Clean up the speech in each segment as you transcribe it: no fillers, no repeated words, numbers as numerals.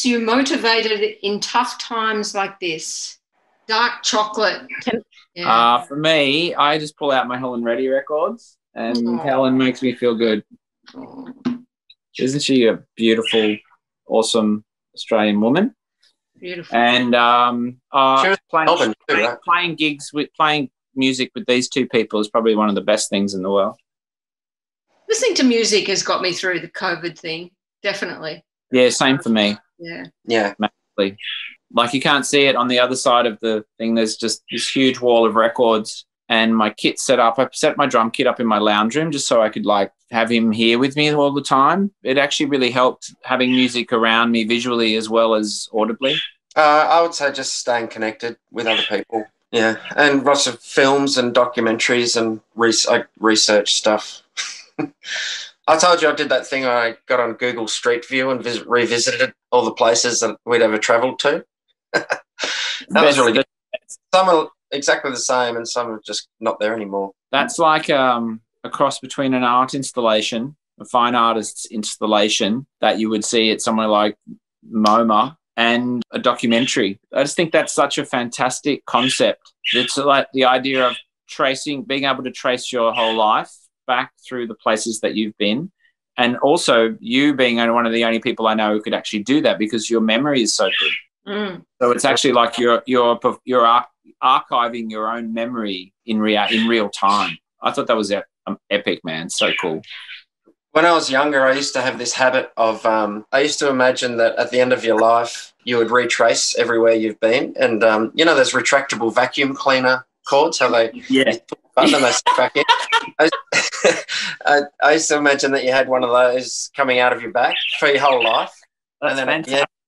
you motivated in tough times like this? Dark chocolate. Yeah. For me, I just pull out my Helen Reddy records, and Helen makes me feel good. Isn't she a beautiful, awesome Australian woman? Beautiful. And playing music with these two people is probably one of the best things in the world. Listening to music has got me through the COVID thing, definitely. Yeah, same for me. Yeah. Massively. Like, you can't see it on the other side of the thing. There's just this huge wall of records, and my kit's set up. I set my drum kit up in my lounge room just so I could like have him here with me all the time. It actually really helped having music around me visually as well as audibly. I would say just staying connected with other people. Yeah, and lots of films and documentaries and research stuff. I told you I did that thing where I got on Google Street View and revisited all the places that we'd ever travelled to. That was really good. Some are exactly the same and some are just not there anymore. That's like a cross between an art installation, a fine artist's installation that you would see at somewhere like MoMA, and a documentary. I just think that's such a fantastic concept. It's like the idea of being able to trace your whole life back through the places that you've been, and also you being one of the only people I know who could actually do that because your memory is so good. So it's actually like you're archiving your own memory in real time. I thought that was epic, man. So cool. When I was younger, I used to have this habit of I used to imagine that at the end of your life, you would retrace everywhere you've been. And, those retractable vacuum cleaner cords, how they button and they stick back in. I used to imagine that you had one of those coming out of your back for your whole life. That's and then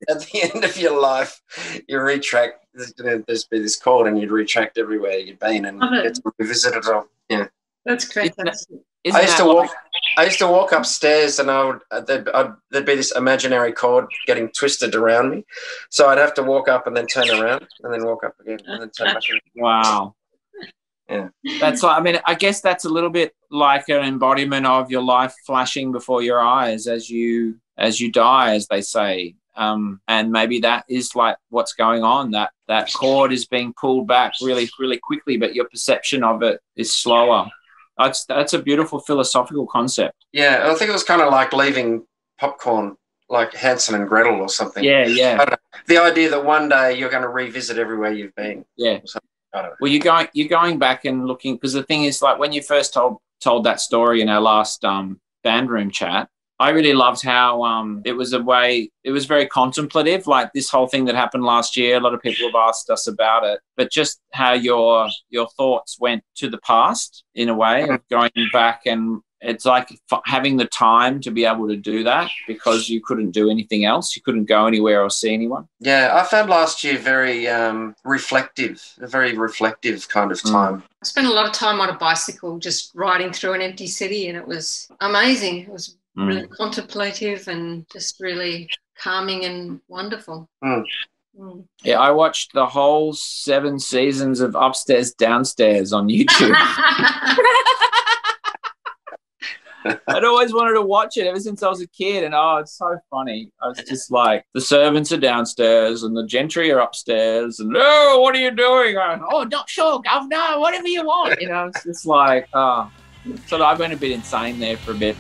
at the end of your life, you retract. There's be this cord, and you'd retract everywhere you'd been and get to revisit it all. Yeah, that's great. I used to walk upstairs, and there'd be this imaginary cord getting twisted around me, so I'd have to walk up and then turn around, and then walk up again, and then turn back around. Wow. Yeah, I guess that's a little bit like an embodiment of your life flashing before your eyes as you die, as they say. And maybe that is like what's going on. That cord is being pulled back really, really quickly, but your perception of it is slower. That's a beautiful philosophical concept. Yeah, I think it was kind of like leaving popcorn, like Hansel and Gretel or something. Yeah. I don't know. The idea that one day you're going to revisit everywhere you've been. Yeah. I don't know. Well, you're going back and looking, because the thing is, like, when you first told that story in our last band room chat, I really loved how it was very contemplative, like this whole thing that happened last year. A lot of people have asked us about it, but just how your thoughts went to the past in a way of going back, and it's like having the time to be able to do that because you couldn't do anything else. You couldn't go anywhere or see anyone. Yeah, I found last year very reflective, a very reflective kind of time. I spent a lot of time on a bicycle just riding through an empty city, and it was amazing. It was really contemplative and just really calming and wonderful. Yeah, I watched the whole 7 seasons of Upstairs Downstairs on YouTube. I'd always wanted to watch it ever since I was a kid, and it's so funny. I was just like, the servants are downstairs and the gentry are upstairs, and what are you doing? Not sure, governor, whatever you want. It's just like, so I went a bit insane there for a bit.